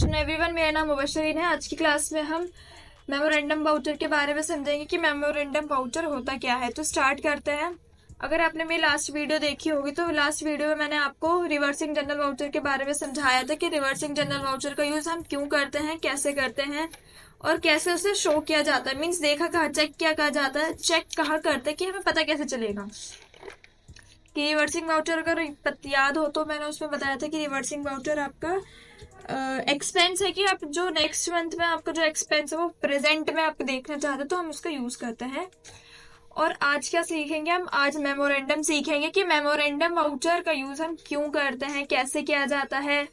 Afternoon everyone, मेरा नाम मुबशरीन है। आज की क्लास में हम मेमोरेंडम वाउचर के बारे में समझेंगे कि मेमोरेंडम वाउचर होता क्या है। तो स्टार्ट करते हैं। अगर आपने मेरी लास्ट वीडियो देखी होगी तो लास्ट वीडियो में मैंने आपको रिवर्सिंग जनरल वाउचर के बारे में समझाया था कि रिवर्सिंग जनरल वाउचर का यूज हम क्यों करते हैं, कैसे करते हैं और कैसे उसे शो किया जाता है। मीन्स देखा कहाँ, चेक क्या कहा जाता है, चेक कहाँ करते हैं कि हमें पता कैसे चलेगा कि रिवर्सिंग वाउचर। अगर याद हो तो मैंने उसमें बताया था कि रिवर्सिंग वाउचर आपका एक्सपेंस है कि आप जो नेक्स्ट मंथ में आपका जो एक्सपेंस है वो प्रेजेंट में आप देखना चाहते हैं तो हम उसका यूज करते हैं। और आज क्या सीखेंगे हम? आज मेमोरेंडम सीखेंगे कि मेमोरेंडम वाउचर का यूज हम क्यों करते हैं, कैसे किया जाता है,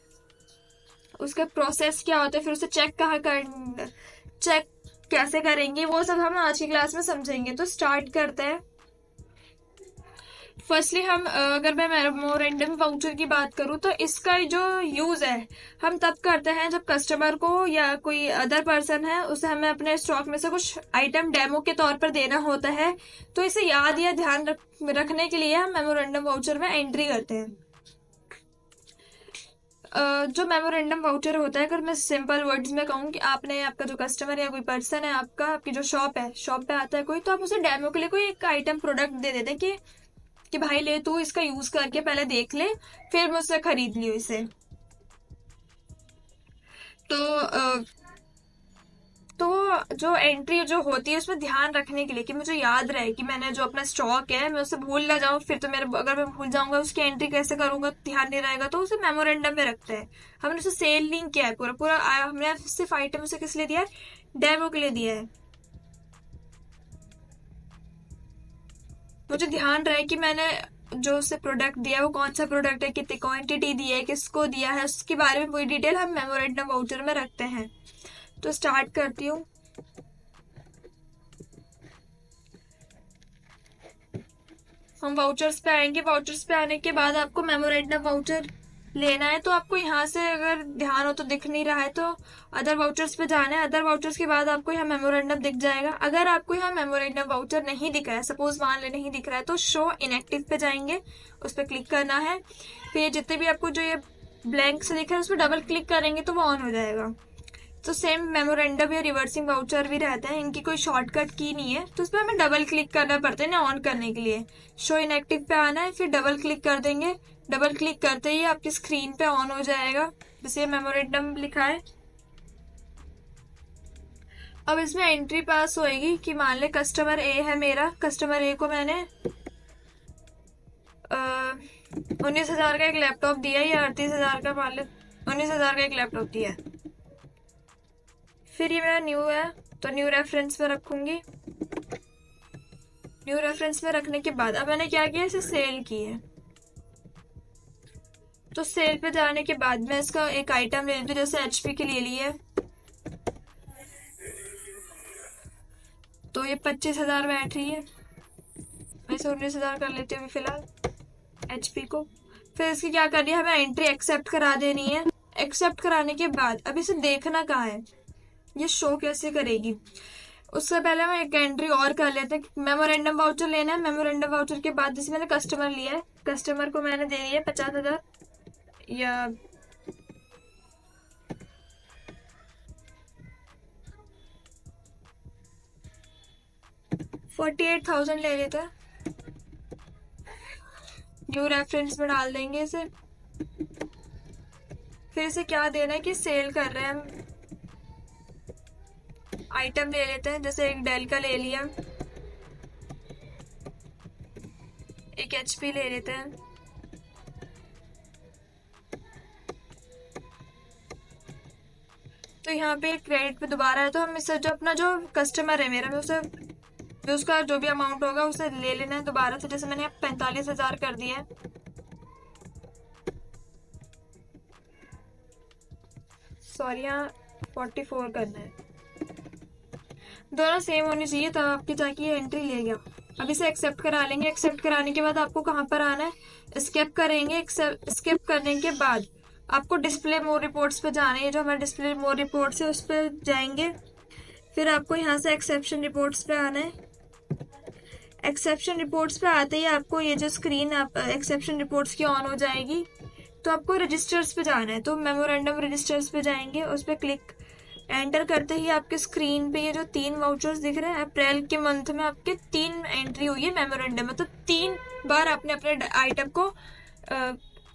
उसका प्रोसेस क्या होता है, फिर उसे चेक कैसे करेंगे, वो सब हम आज की क्लास में समझेंगे। तो स्टार्ट करते हैं। फर्स्टली हम अगर मैं मेमोरेंडम वाउचर की बात करूं तो इसका जो यूज है हम तब करते हैं जब कस्टमर को या कोई अदर पर्सन है उसे हमें अपने स्टॉक में से कुछ आइटम डेमो के तौर पर देना होता है। तो इसे याद या ध्यान रखने के लिए हम मेमोरेंडम वाउचर में एंट्री करते हैं। जो मेमोरेंडम वाउचर होता है, अगर मैं सिंपल वर्ड्स में कहूँ कि आपका जो कस्टमर या कोई पर्सन है, आपकी जो शॉप पे आता है कोई, तो आप उसे डेमो के लिए कोई एक आइटम प्रोडक्ट दे देते हैं कि भाई ले, तू इसका यूज करके पहले देख ले, फिर मुझसे खरीद लियो इसे। तो जो एंट्री जो होती है उसमें ध्यान रखने के लिए कि मुझे याद रहे कि मैंने जो अपना स्टॉक है मैं उसे भूल ना जाऊं, फिर तो अगर मैं भूल जाऊंगा उसकी एंट्री कैसे करूंगा, ध्यान नहीं रहेगा, तो उसे मेमोरेंडम में रखते हैं। हमने उसे सेल नहीं किया है, पूरा हमने सिर्फ आइटम उसे किस लिए दिया है? डेमो के लिए दिया है। मुझे ध्यान रहे कि मैंने जो उसे प्रोडक्ट दिया है वो कौन सा प्रोडक्ट है, कितनी क्वांटिटी दी है, किसको दिया है, उसके बारे में पूरी डिटेल हम मेमोरेंडम वाउचर में रखते हैं। तो स्टार्ट करती हूँ। हम वाउचर्स पे आएंगे। वाउचर्स पे आने के बाद आपको मेमोरेंडम वाउचर लेना है, तो आपको यहाँ से अगर ध्यान हो तो दिख नहीं रहा है तो अदर वाउचर्स पे जाना है। अदर वाउचर्स के बाद आपको यहाँ मेमोरेंडम दिख जाएगा। अगर आपको यहाँ मेमोरेंडम वाउचर नहीं दिख रहा है, सपोज मान ले नहीं दिख रहा है, तो शो इनएक्टिव पे जाएंगे, उस पर क्लिक करना है। फिर जितने भी आपको जो ये ब्लैंक से दिख रहा है उस पर डबल क्लिक करेंगे तो वो ऑन हो जाएगा। तो सेम मेमोरेंडम या रिवर्सिंग वाउचर भी रहते हैं, इनकी कोई शॉर्टकट की नहीं है, तो उसमें हमें डबल क्लिक करना पड़ता है ना ऑन करने के लिए। शो इनएक्टिव पे आना है, फिर डबल क्लिक कर देंगे। डबल क्लिक करते ही आपकी स्क्रीन पे ऑन हो जाएगा, जैसे मेमोरेंडम लिखा है। अब इसमें एंट्री पास होएगी कि मान ले कस्टमर ए है मेरा, कस्टमर ए को मैंने 19,000 का एक लैपटॉप दिया या 38,000 का, मान ले 19,000 का एक लैपटॉप दिया है। फिर ये मेरा न्यू है तो न्यू रेफरेंस में रखूंगी। न्यू रेफरेंस में रखने के बाद अब मैंने क्या किया, इसे सेल की है। तो सेल पे जाने के बाद मैं इसका एक आइटम ले लेती हूँ, जैसे एचपी की ले ली है तो ये 25,000 बैठ रही है, मैं इसे 19,000 कर लेती हूँ फिलहाल एचपी को। फिर इसकी क्या करनी है, हमें एंट्री एक्सेप्ट करा देनी है। एक्सेप्ट कराने के बाद अब इसे देखना कहाँ है, ये शो कैसे करेगी, उससे पहले हम एक एंट्री और कर लेते हैं। मेमोरेंडम वाउचर लेना है। मेमोरेंडम वाउचर के बाद जैसे मैंने कस्टमर लिया है, कस्टमर को मैंने दे दिया 50,000 या 48,000 ले लेते हैं। न्यू रेफरेंस में डाल देंगे इसे। फिर इसे क्या देना है कि सेल कर रहे हैं हम, आइटम ले लेते हैं, जैसे एक डेल का ले लिया, एक एचपी ले लेते हैं। तो यहाँ पे क्रेडिट पे दोबारा है, तो हम इससे जो अपना जो कस्टमर है मेरा, मैं उसे जो उसका जो भी अमाउंट होगा उसे ले लेना है दोबारा से। जैसे मैंने 45,000 कर दिया है, सॉरी यहाँ 44 करना है। दोनों सेम होनी चाहिए तब आपकी जाके ये एंट्री ले गया। अब इसे एक्सेप्ट करा लेंगे। एक्सेप्ट कराने के बाद आपको कहाँ पर आना है, स्किप करेंगे। स्किप करने के बाद आपको डिस्प्ले मोर रिपोर्ट्स पे जाना है, जो हमारा डिस्प्ले मोर रिपोर्ट्स है उस पर जाएंगे। फिर आपको यहाँ से एक्सेप्शन रिपोर्ट्स पे आना है। एक्सेप्शन रिपोर्ट्स पे आते ही आपको ये जो स्क्रीन एक्सेप्शन रिपोर्ट्स की ऑन हो जाएगी। तो आपको रजिस्टर्स पे जाना है, तो मेमोरेंडम रजिस्टर्स पे जाएंगे, उस पर क्लिक एंटर करते ही आपके स्क्रीन पे ये जो 3 वाउचर्स दिख रहे हैं, अप्रैल के मंथ में आपके 3 एंट्री हुई है मेमोरेंडम में। तो 3 बार आपने अपने आइटम को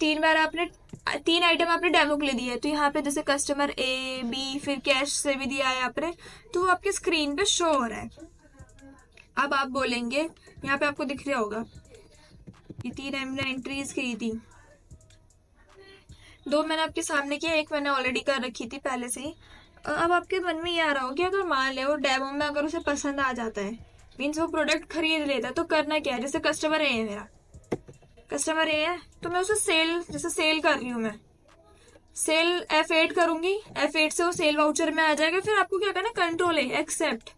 3 बार आपने 3 आइटम आपने डेमो के लिए दिए है। तो यहाँ पे जैसे कस्टमर ए बी फिर कैश से भी दिया है आपने, तो वो आपके स्क्रीन पे शो हो रहा है। अब आप बोलेंगे, यहाँ पे आपको दिख रहा होगा ये 3 हमने एंट्रीज की थी, 2 मैंने आपके सामने किया, 1 मैंने ऑलरेडी कर रखी थी पहले से ही। अब आपके मन में ये आ रहा हो कि अगर मान ले वो डेमो में अगर उसे पसंद आ जाता है, मीन्स वो प्रोडक्ट खरीद लेता है, तो करना क्या है। जैसे कस्टमर ए है, मेरा कस्टमर ए है, तो मैं उसे सेल, जैसे सेल कर रही हूँ, मैं सेल F8 करूंगी, F8 से वो सेल वाउचर में आ जाएगा। फिर आपको क्या करना, कंट्रोल ए एक्सेप्ट,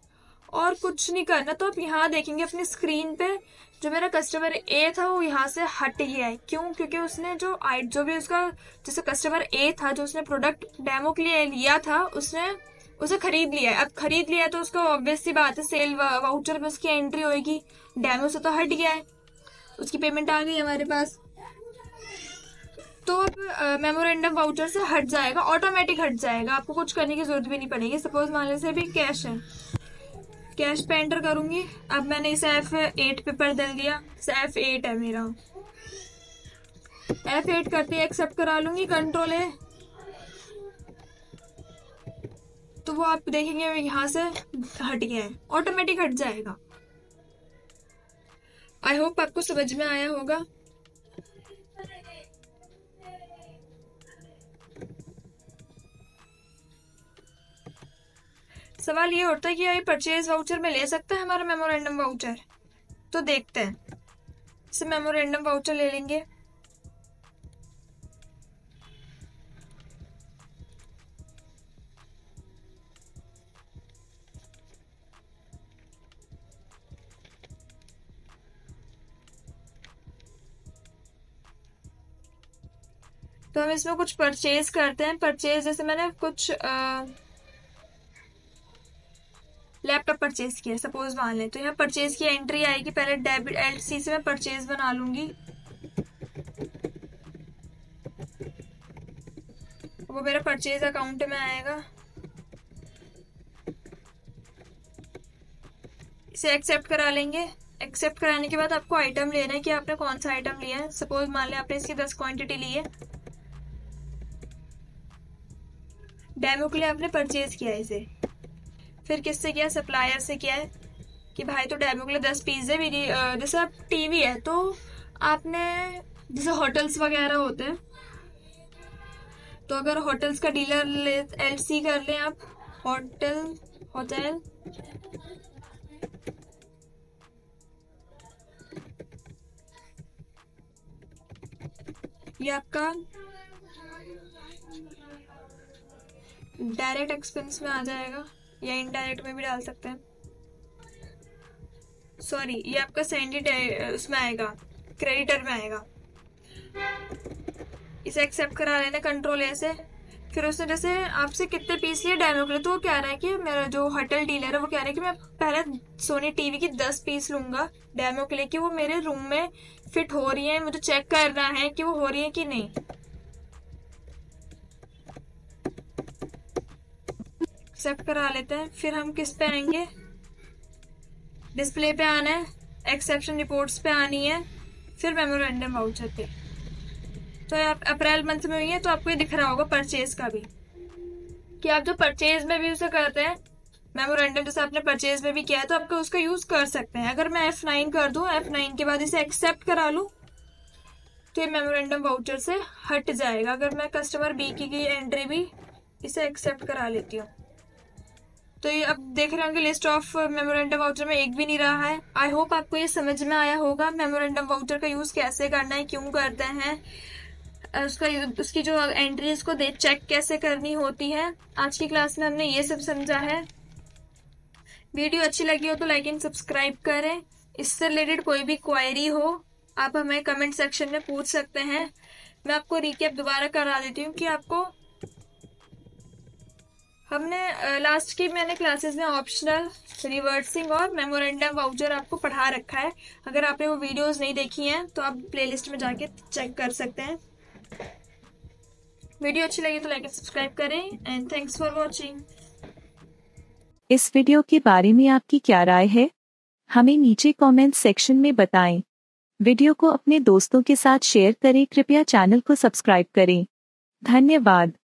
और कुछ नहीं करना। तो आप यहाँ देखेंगे अपनी स्क्रीन पे जो मेरा कस्टमर ए था वो यहाँ से हट गया है। क्यों? क्योंकि उसने जो भी उसका, जैसे कस्टमर ए था जो उसने प्रोडक्ट डेमो के लिए लिया था, उसने उसे खरीद लिया है। अब खरीद लिया है तो उसका ऑब्वियस सी बात है सेल वाउचर में उसकी एंट्री होगी, डेमो से तो हट गया है, उसकी पेमेंट आ गई हमारे पास। तो अब मेमोरेंडम वाउचर से हट जाएगा, ऑटोमेटिक हट जाएगा, आपको कुछ करने की जरूरत भी नहीं पड़ेगी। सपोज मान लीजिए भी कैश है, कैश पे एंटर करूंगी। अब मैंने इसे F8 पे बदल दिया, F8 है मेरा, F8 करते ही एक्सेप्ट करा लूंगी, कंट्रोल है, तो वो आप देखेंगे यहाँ से हट गया है, ऑटोमेटिक हट जाएगा। आई होप आपको समझ में आया होगा। सवाल ये उठता है कि ये परचेज वाउचर में ले सकते हैं हमारा मेमोरेंडम वाउचर, तो देखते हैं। इसे मेमोरेंडम वाउचर ले लेंगे, तो हम इसमें कुछ परचेज करते हैं। परचेज जैसे मैंने कुछ लैपटॉप परचेज किया सपोज मान ले, तो यहाँ परचेज की एंट्री आएगी। पहले डेबिट LC से मैं परचेज बना लूंगी, वो मेरा परचेज अकाउंट में आएगा। इसे एक्सेप्ट करा लेंगे। एक्सेप्ट कराने के बाद आपको आइटम लेना है कि आपने कौन सा आइटम लिया है। सपोज मान लें आपने इसकी 10 क्वांटिटी ली है, डेमो के लिए आपने परचेज किया है इसे। फिर किससे किया? सप्लायर से किया है कि भाई तो डेमो के लिए 10 पीस है मेरी। जैसे आप टीवी है तो आपने, जैसे होटल्स वगैरह होते हैं, तो अगर होटल्स का डीलर LC कर लें आप, होटल ये आपका डायरेक्ट एक्सपेंस में आ जाएगा, या इनडायरेक्ट में भी डाल सकते हैं। सॉरी, ये आपका सैंडी उसमें आएगा, क्रेडिटर में आएगा। इसे एक्सेप्ट करा लेना, कंट्रोल ए से। फिर उसने जैसे आपसे कितने पीस लिए डेमो के लिए, तो वो कह रहा है कि मेरा जो होटल डीलर है वो कह रहा है कि मैं पहले सोनी टीवी की 10 पीस लूंगा डेमो के लिए, कि वो मेरे रूम में फिट हो रही है, मुझे चेक करना है कि वो हो रही है कि नहीं। एक्सेप्ट करा लेते हैं। फिर हम किस पे आएंगे? डिस्प्ले पे आना है, एक्सेप्शन रिपोर्ट्स पे आनी है, फिर मेमोरेंडम वाउचर पे। तो आप अप्रैल मंथ में हुई है तो आपको ये दिख रहा होगा परचेज का भी, कि आप जो परचेज में भी उसे करते हैं मेमोरेंडम, जैसे आपने परचेज में भी किया है तो आपको उसका यूज कर सकते हैं। अगर मैं F9 कर दूं, F9 के बाद इसे एक्सेप्ट करा लूं, तो ये मेमोरेंडम वाउचर से हट जाएगा। अगर मैं कस्टमर B की एंट्री भी इसे एक्सेप्ट करा लेती हूँ, तो ये अब देख रहे होंगे लिस्ट ऑफ मेमोरेंडम वाउचर में एक भी नहीं रहा है। आई होप आपको ये समझ में आया होगा मेमोरेंडम वाउचर का यूज कैसे करना है, क्यों करते हैं, उसकी जो एंट्रीज को चेक कैसे करनी होती है। आज की क्लास में हमने ये सब समझा है। वीडियो अच्छी लगी हो तो लाइक एंड सब्सक्राइब करें। इससे रिलेटेड कोई भी क्वेरी हो आप हमें कमेंट सेक्शन में पूछ सकते हैं। मैं आपको रिकैप दोबारा करा देती हूँ कि आपको हमने लास्ट की मैंने क्लासेस में ऑप्शनल, रिवर्सिंग और मेमोरेंडम वाउचर आपको पढ़ा रखा है। अगर आपने वो वीडियोस नहीं देखी हैं तो आप प्लेलिस्ट में जाके चेक कर सकते हैं। वीडियो अच्छी लगी तो लाइक एंड सब्सक्राइब करें एंड थैंक्स फॉर वॉचिंग। इस वीडियो के बारे में आपकी क्या राय है? हमें नीचे कमेंट सेक्शन में बताएं। वीडियो को अपने दोस्तों के साथ शेयर करें। कृपया चैनल को सब्सक्राइब करें। धन्यवाद।